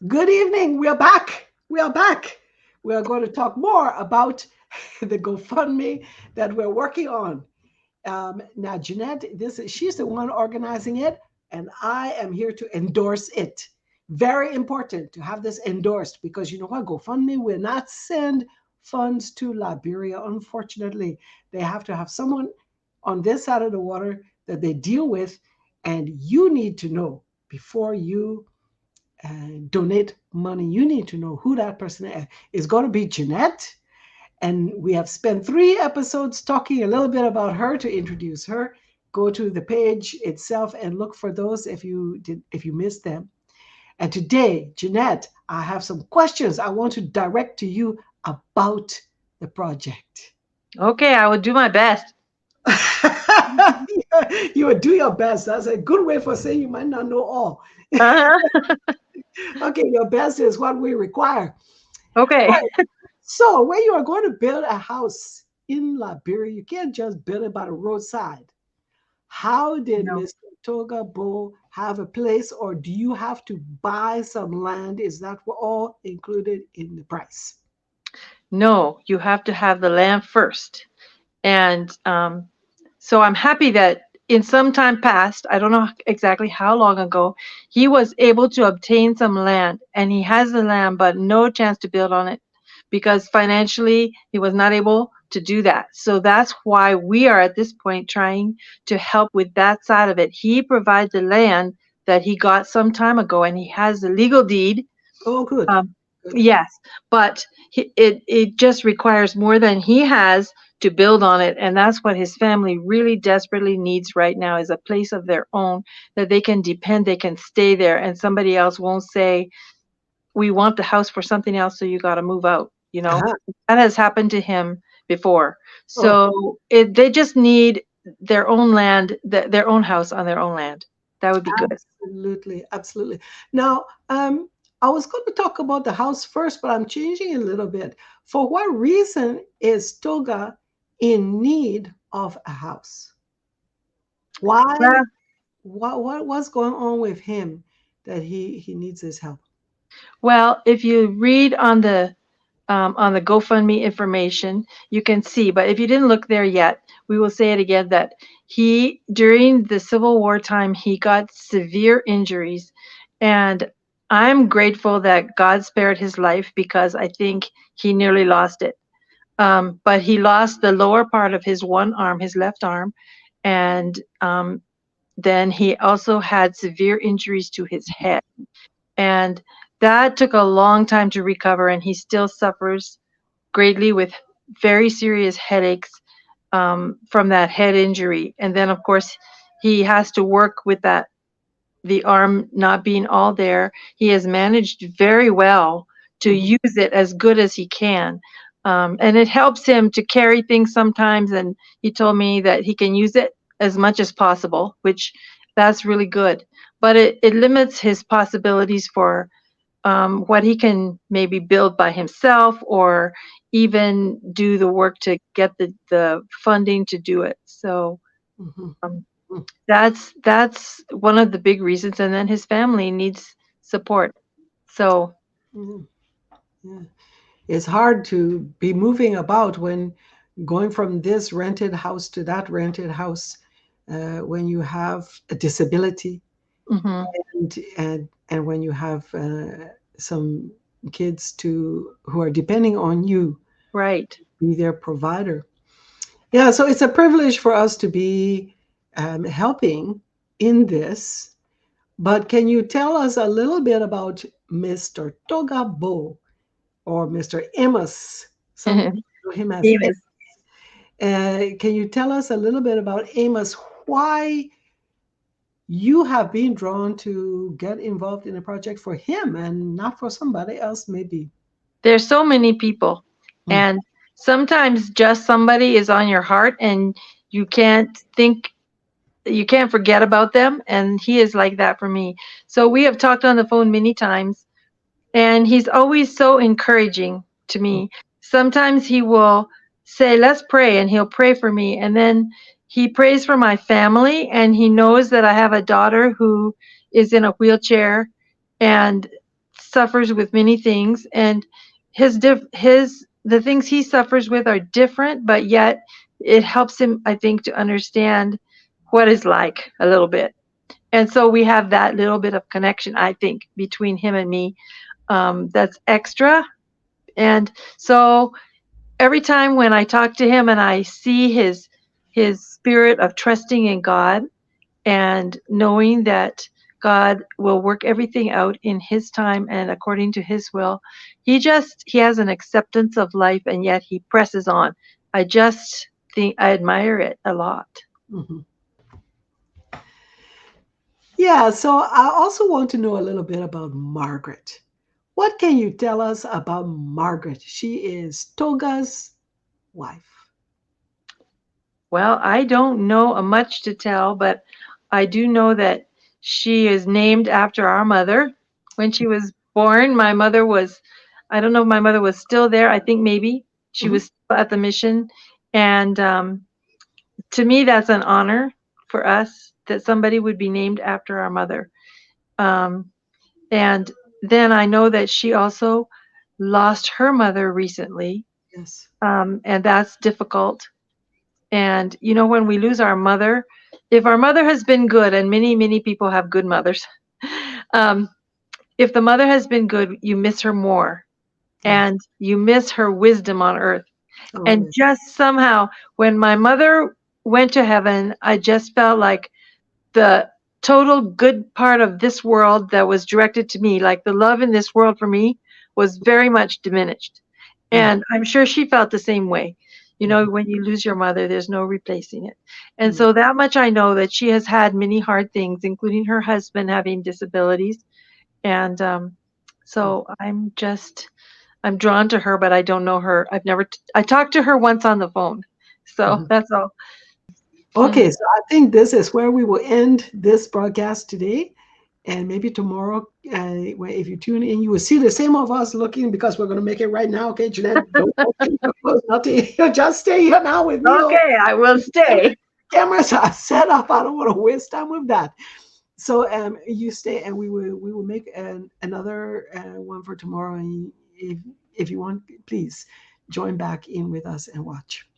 Good evening. We are back. We are back. We are going to talk more about the GoFundMe that we're working on. Now, Jeanette, she's the one organizing it, and I am here to endorse it. Very important to have this endorsed because you know what? GoFundMe will not send funds to Liberia, unfortunately. They have to have someone on this side of the water that they deal with, and you need to know before you donate money. You need to know who that person is going to be Jeanette. And we have spent 3 episodes talking a little bit about her to introduce her. Go to the page itself and look for those if you missed them. And today, Jeanette, I have some questions I want to direct to you about the project. Okay, I will do my best. You would do your best. That's a good way for saying you might not know all. Uh-huh. Okay, your best is what we require. Okay. Right. So, when you are going to build a house in Liberia, you can't just build it by the roadside. How did No. Mr. Toga Bo have a place, or do you have to buy some land? Is that all included in the price? No, you have to have the land first. And so I'm happy that in some time past, I don't know exactly how long ago, he was able to obtain some land and he has the land, but no chance to build on it because financially he was not able to do that. So that's why we are at this point trying to help with that side of it. He provides the land that he got some time ago and he has the legal deed. Oh, good. um, Good. yes, but it just requires more than he has to build on it, and that's what his family really desperately needs right now is a place of their own that they can depend, they can stay there, and somebody else won't say, "We want the house for something else, so you got to move out." You know, Uh-huh. that has happened to him before. Oh, So they just need their own land, their own house on their own land. That would be good. absolutely. Absolutely. Now, I was going to talk about the house first, but I'm changing it a little bit. For what reason is Toga in need of a house? Why? Well, What's going on with him that he needs this help? well, if you read on the GoFundMe information, you can see. But if you didn't look there yet, we will say it again that he, during the Civil War time, he got severe injuries. And I'm grateful that God spared his life because I think he nearly lost it. But he lost the lower part of his one arm, his left arm. And then he also had severe injuries to his head. And that took a long time to recover, and he still suffers greatly with very serious headaches from that head injury. And then, of course, he has to work with that, the arm not being all there. He has managed very well to Mhm. use it as good as he can. And it helps him to carry things sometimes. And he told me that he can use it as much as possible, which that's really good. But it limits his possibilities for what he can maybe build by himself or even do the work to get the funding to do it. So Mhm. um, Mhm. that's one of the big reasons. And then his family needs support. So Mhm. Yeah. It's hard to be moving about when going from this rented house to that rented house when you have a disability mhm, and when you have some kids to who are depending on you right. to be their provider. Yeah, so it's a privilege for us to be helping in this. But can you tell us a little bit about Mr. Togabo or Mr. Amos? Some people know him as Amos. Amos. Can you tell us a little bit about Amos? Why you have been drawn to get involved in a project for him and not for somebody else, maybe? There's so many people, Mm. and sometimes just somebody is on your heart, and you can't think you can't forget about them, and he is like that for me. So we have talked on the phone many times, and he's always so encouraging to me. Sometimes he will say, "Let's pray," and he'll pray for me, and then he prays for my family, and he knows that I have a daughter who is in a wheelchair, and suffers with many things, and the things he suffers with are different, but yet it helps him, I think, to understand what it's like a little bit. And so we have that little bit of connection, I think, between him and me, that's extra. And so every time when I talk to him and I see his spirit of trusting in God and knowing that God will work everything out in his time and according to his will, he has an acceptance of life, and yet he presses on. I just think I admire it a lot. Mhm. Yeah, so I also want to know a little bit about Margaret. What can you tell us about Margaret? She is Toga's wife. Well, I don't know much to tell, but I do know that she is named after our mother. When she was born, I don't know if my mother was still there. I think maybe she Mhm. was still at the mission. And to me, that's an honor for us that somebody would be named after our mother. Um, and then I know that she also lost her mother recently, Yes. and that's difficult. And when we lose our mother, if our mother has been good, and many, many people have good mothers, um, if the mother has been good, you miss her more, Yes. and you miss her wisdom on earth. Oh, And yes. just somehow, when my mother went to heaven, I just felt like the total good part of this world that was directed to me, like the love in this world for me, was very much diminished. Mm, And I'm sure she felt the same way. mhm, When you lose your mother, there's no replacing it. And mm, so that much I know, that she has had many hard things, including her husband having disabilities. And mm, so I'm drawn to her, but I don't know her. I talked to her once on the phone. So mhm. that's all. Mhm. Okay, so I think this is where we will end this broadcast today. And maybe tomorrow, if you tune in, you will see the same of us looking because we're going to make it right now. Okay, Jeanette, don't open your close nothing. Just stay here now with me. Okay? Okay, I will stay. Cameras are set up. I don't want to waste time with that. So you stay, and we will make another one for tomorrow. And if you want, please join back in with us and watch.